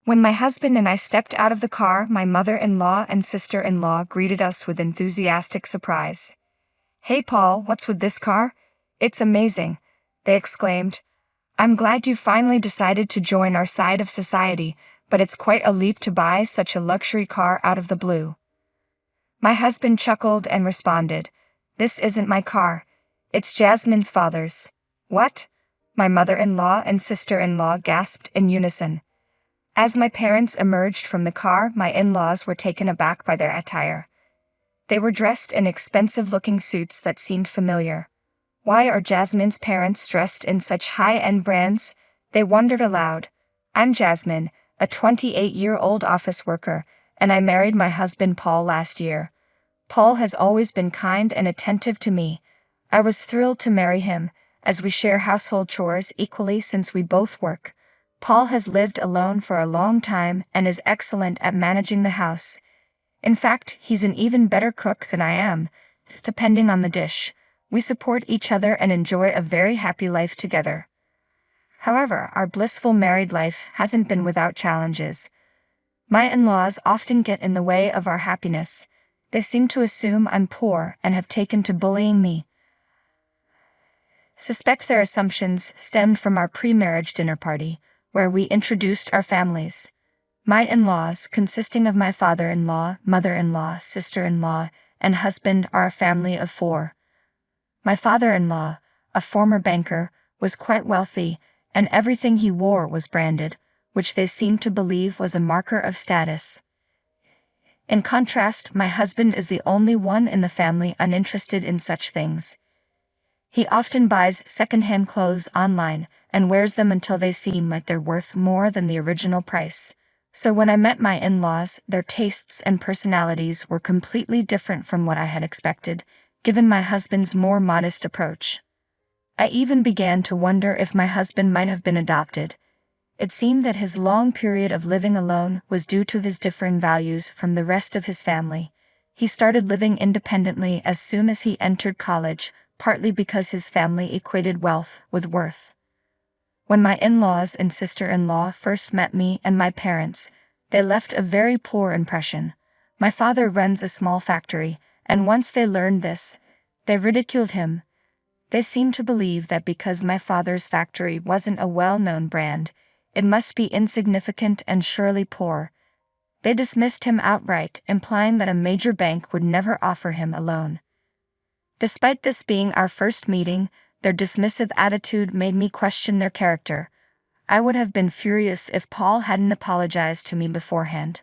When my husband and I stepped out of the car, my mother-in-law and sister-in-law greeted us with enthusiastic surprise. "Hey Paul, what's with this car? It's amazing," they exclaimed. "I'm glad you finally decided to join our side of society, but it's quite a leap to buy such a luxury car out of the blue." My husband chuckled and responded, "This isn't my car. It's Jasmine's father's." "What?" my mother-in-law and sister-in-law gasped in unison. As my parents emerged from the car, my in-laws were taken aback by their attire. They were dressed in expensive-looking suits that seemed familiar. "Why are Jasmine's parents dressed in such high-end brands?" they wondered aloud. "I'm Jasmine, a 28-year-old office worker, and I married my husband Paul last year. Paul has always been kind and attentive to me. I was thrilled to marry him, as we share household chores equally since we both work. Paul has lived alone for a long time and is excellent at managing the house. In fact, he's an even better cook than I am, depending on the dish. We support each other and enjoy a very happy life together." However, our blissful married life hasn't been without challenges. My in-laws often get in the way of our happiness. They seem to assume I'm poor and have taken to bullying me. Suspect their assumptions stemmed from our pre-marriage dinner party, where we introduced our families. My in-laws, consisting of my father-in-law, mother-in-law, sister-in-law, and husband, are a family of 4. My father-in-law, a former banker, was quite wealthy, and everything he wore was branded, which they seemed to believe was a marker of status. In contrast, my husband is the only one in the family uninterested in such things. He often buys second-hand clothes online and wears them until they seem like they're worth more than the original price. So when I met my in-laws, their tastes and personalities were completely different from what I had expected, given my husband's more modest approach. I even began to wonder if my husband might have been adopted. It seemed that his long period of living alone was due to his differing values from the rest of his family. He started living independently as soon as he entered college, partly because his family equated wealth with worth. When my in-laws and sister-in-law first met me and my parents, they left a very poor impression. My father runs a small factory, and once they learned this, they ridiculed him. They seemed to believe that because my father's factory wasn't a well-known brand, it must be insignificant and surely poor. They dismissed him outright, implying that a major bank would never offer him a loan. Despite this being our first meeting, their dismissive attitude made me question their character. I would have been furious if Paul hadn't apologized to me beforehand.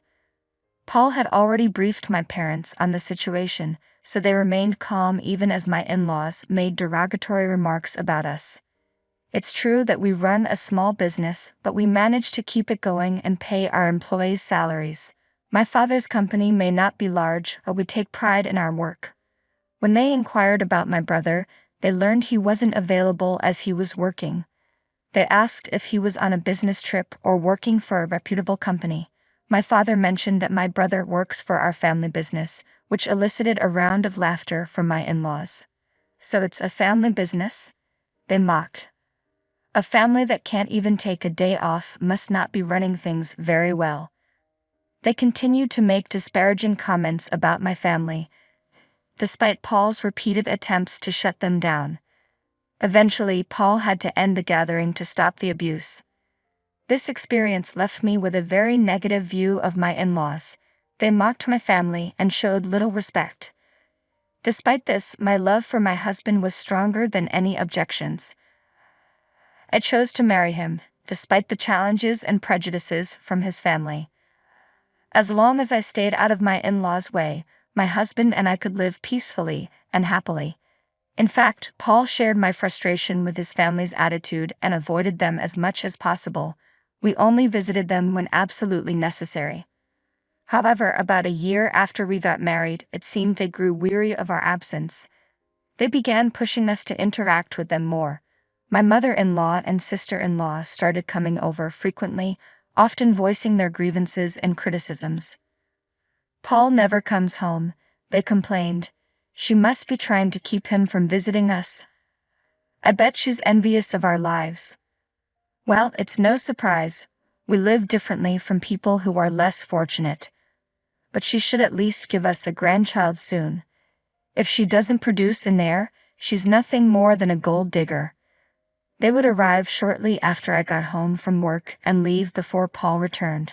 Paul had already briefed my parents on the situation, so they remained calm even as my in-laws made derogatory remarks about us. It's true that we run a small business, but we manage to keep it going and pay our employees' salaries. My father's company may not be large, but we take pride in our work. When they inquired about my brother, they learned he wasn't available as he was working. They asked if he was on a business trip or working for a reputable company. My father mentioned that my brother works for our family business, which elicited a round of laughter from my in-laws. "So it's a family business?" they mocked. "A family that can't even take a day off must not be running things very well." They continued to make disparaging comments about my family, despite Paul's repeated attempts to shut them down. Eventually, Paul had to end the gathering to stop the abuse. This experience left me with a very negative view of my in-laws. They mocked my family and showed little respect. Despite this, my love for my husband was stronger than any objections. I chose to marry him, despite the challenges and prejudices from his family. As long as I stayed out of my in-laws' way, my husband and I could live peacefully and happily. In fact, Paul shared my frustration with his family's attitude and avoided them as much as possible. We only visited them when absolutely necessary. However, about a year after we got married, it seemed they grew weary of our absence. They began pushing us to interact with them more. My mother-in-law and sister-in-law started coming over frequently, often voicing their grievances and criticisms. "Paul never comes home," they complained. "She must be trying to keep him from visiting us. I bet she's envious of our lives." Well, it's no surprise. We live differently from people who are less fortunate. But she should at least give us a grandchild soon. If she doesn't produce an heir, she's nothing more than a gold digger. They would arrive shortly after I got home from work and leave before Paul returned.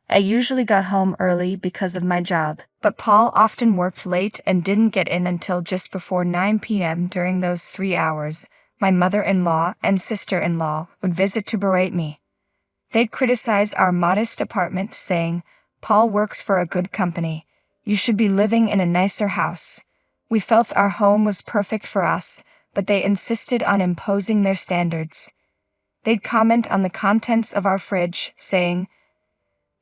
I usually got home early because of my job, but Paul often worked late and didn't get in until just before 9 p.m. During those 3 hours, my mother-in-law and sister-in-law would visit to berate me. They'd criticize our modest apartment, saying, "Paul works for a good company. You should be living in a nicer house." We felt our home was perfect for us, but they insisted on imposing their standards. They'd comment on the contents of our fridge, saying,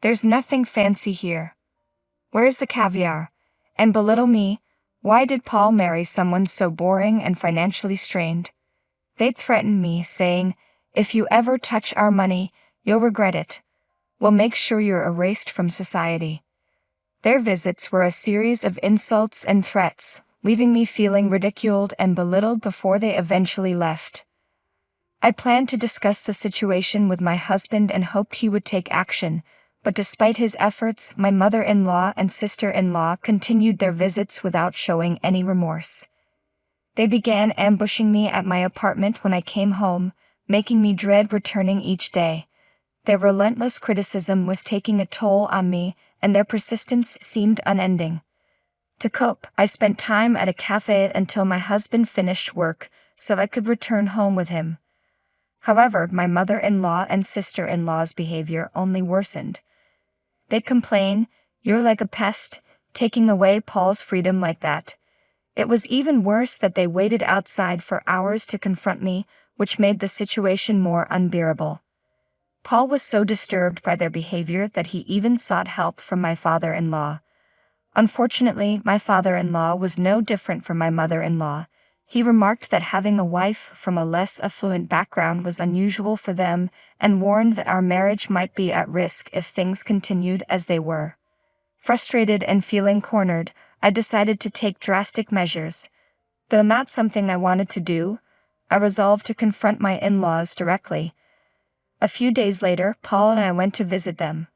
"There's nothing fancy here. Where's the caviar?" And belittle me. Why did Paul marry someone so boring and financially strained? They'd threaten me, saying, "If you ever touch our money, you'll regret it. We'll make sure you're erased from society." Their visits were a series of insults and threats, leaving me feeling ridiculed and belittled before they eventually left. I planned to discuss the situation with my husband and hoped he would take action, but despite his efforts, my mother-in-law and sister-in-law continued their visits without showing any remorse. They began ambushing me at my apartment when I came home, making me dread returning each day. Their relentless criticism was taking a toll on me, and their persistence seemed unending. To cope, I spent time at a cafe until my husband finished work, so I could return home with him. However, my mother-in-law and sister-in-law's behavior only worsened. They'd complain, "You're like a pest, taking away Paul's freedom like that." It was even worse that they waited outside for hours to confront me, which made the situation more unbearable. Paul was so disturbed by their behavior that he even sought help from my father-in-law. Unfortunately, my father-in-law was no different from my mother-in-law. He remarked that having a wife from a less affluent background was unusual for them, and warned that our marriage might be at risk if things continued as they were. Frustrated and feeling cornered, I decided to take drastic measures. Though not something I wanted to do, I resolved to confront my in-laws directly. A few days later, Paul and I went to visit them.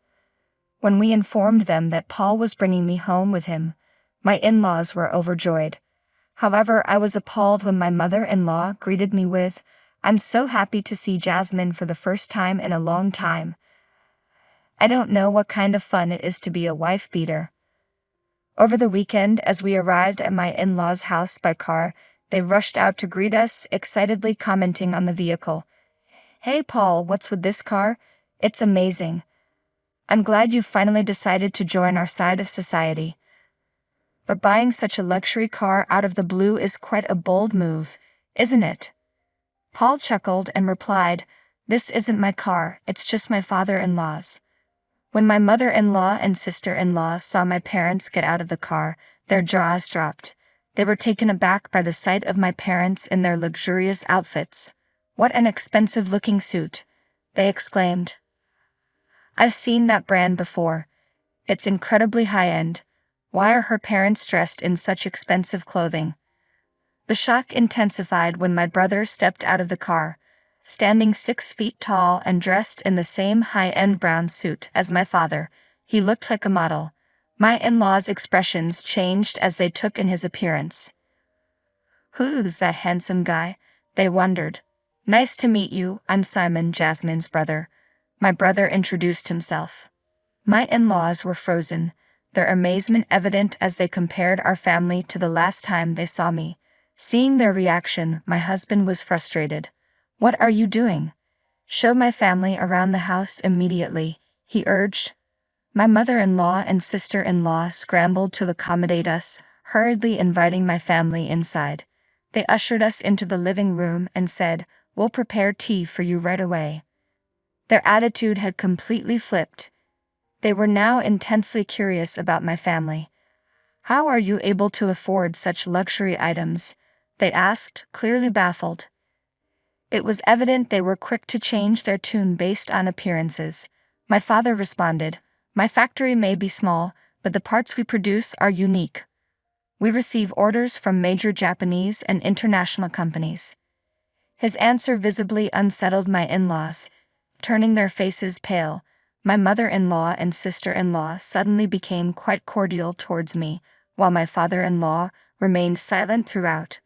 When we informed them that Paul was bringing me home with him, my in-laws were overjoyed. However, I was appalled when my mother-in-law greeted me with, "I'm so happy to see Jasmine for the first time in a long time. I don't know what kind of fun it is to be a wife-beater." Over the weekend, as we arrived at my in-laws' house by car, they rushed out to greet us, excitedly commenting on the vehicle. "Hey Paul, what's with this car? It's amazing. I'm glad you finally decided to join our side of society. But buying such a luxury car out of the blue is quite a bold move, isn't it?" Paul chuckled and replied, "This isn't my car, it's just my father-in-law's." When my mother-in-law and sister-in-law saw my parents get out of the car, their jaws dropped. They were taken aback by the sight of my parents in their luxurious outfits. "What an expensive-looking suit," they exclaimed. "I've seen that brand before. It's incredibly high-end. Why are her parents dressed in such expensive clothing?" The shock intensified when my brother stepped out of the car, standing 6 feet tall and dressed in the same high-end brown suit as my father. He looked like a model. My in-laws' expressions changed as they took in his appearance. "Who's that handsome guy?" they wondered. "Nice to meet you, I'm Simon, Jasmine's brother." My brother introduced himself. My in-laws were frozen, their amazement evident as they compared our family to the last time they saw me. Seeing their reaction, my husband was frustrated. "What are you doing? Show my family around the house immediately," he urged. My mother-in-law and sister-in-law scrambled to accommodate us, hurriedly inviting my family inside. They ushered us into the living room and said, "We'll prepare tea for you right away." Their attitude had completely flipped. They were now intensely curious about my family. "How are you able to afford such luxury items?" they asked, clearly baffled. It was evident they were quick to change their tune based on appearances. My father responded, "My factory may be small, but the parts we produce are unique. We receive orders from major Japanese and international companies." His answer visibly unsettled my in-laws. turning their faces pale. My mother-in-law and sister-in-law suddenly became quite cordial towards me, while my father-in-law remained silent throughout.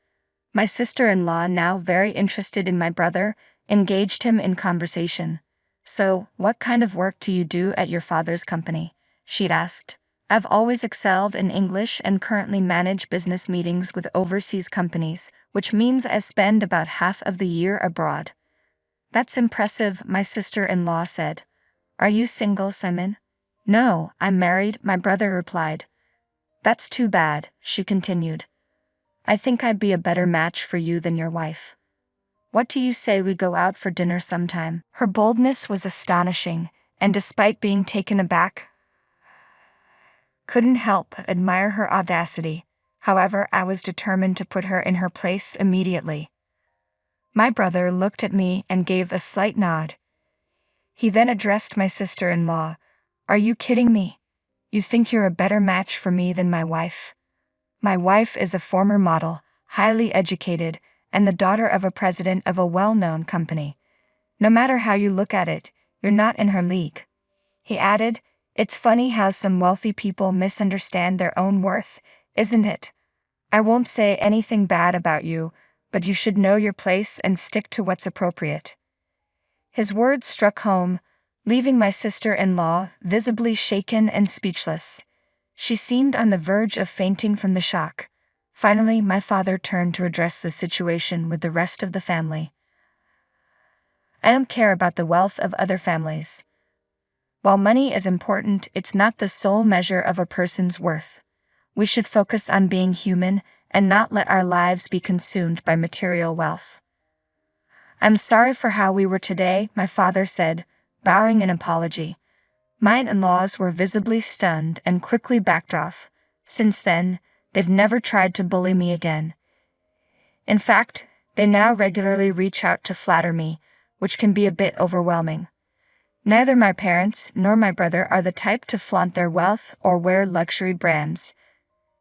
My sister-in-law, now very interested in my brother, engaged him in conversation. "So, what kind of work do you do at your father's company?" she'd asked. "I've always excelled in English and currently manage business meetings with overseas companies, which means I spend about half of the year abroad." "That's impressive," my sister-in-law said. "Are you single, Simon?" "No, I'm married," my brother replied. "That's too bad," she continued. "I think I'd be a better match for you than your wife. What do you say we go out for dinner sometime?" Her boldness was astonishing, and despite being taken aback, couldn't help but admire her audacity. However, I was determined to put her in her place immediately. My brother looked at me and gave a slight nod. He then addressed my sister-in-law. "Are you kidding me? You think you're a better match for me than my wife? My wife is a former model, highly educated, and the daughter of a president of a well-known company. No matter how you look at it, you're not in her league." He added, "It's funny how some wealthy people misunderstand their own worth, isn't it? I won't say anything bad about you, but you should know your place and stick to what's appropriate." His words struck home, leaving my sister-in-law visibly shaken and speechless. She seemed on the verge of fainting from the shock. Finally, my father turned to address the situation with the rest of the family. "I don't care about the wealth of other families. While money is important, it's not the sole measure of a person's worth. We should focus on being human and not let our lives be consumed by material wealth." "I'm sorry for how we were today," my father said, bowing in apology. My in-laws were visibly stunned and quickly backed off. Since then, they've never tried to bully me again. In fact, they now regularly reach out to flatter me, which can be a bit overwhelming. Neither my parents nor my brother are the type to flaunt their wealth or wear luxury brands.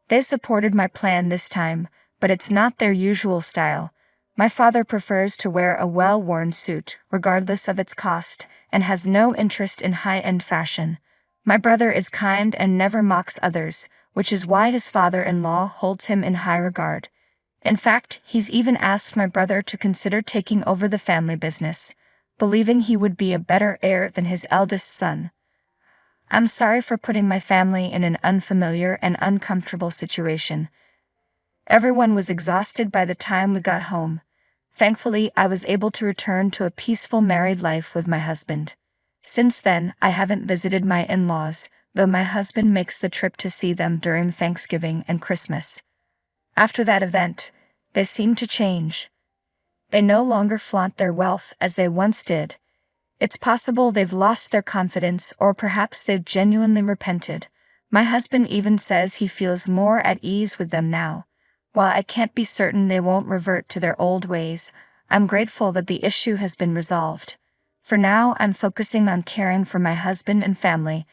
They supported my plan this time, but it's not their usual style. My father prefers to wear a well-worn suit, regardless of its cost, and has no interest in high-end fashion. My brother is kind and never mocks others, which is why his father-in-law holds him in high regard. In fact, he's even asked my brother to consider taking over the family business, believing he would be a better heir than his eldest son. I'm sorry for putting my family in an unfamiliar and uncomfortable situation. Everyone was exhausted by the time we got home. Thankfully, I was able to return to a peaceful married life with my husband. Since then, I haven't visited my in-laws, though my husband makes the trip to see them during Thanksgiving and Christmas. After that event, they seem to change. They no longer flaunt their wealth as they once did. It's possible they've lost their confidence, or perhaps they've genuinely repented. My husband even says he feels more at ease with them now. While I can't be certain they won't revert to their old ways, I'm grateful that the issue has been resolved. For now, I'm focusing on caring for my husband and family,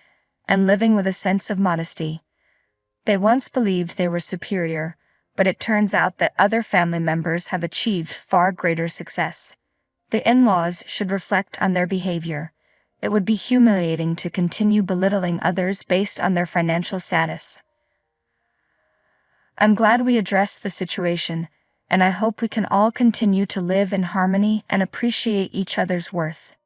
and living with a sense of modesty. They once believed they were superior, but it turns out that other family members have achieved far greater success. The in-laws should reflect on their behavior. It would be humiliating to continue belittling others based on their financial status. I'm glad we addressed the situation, and I hope we can all continue to live in harmony and appreciate each other's worth.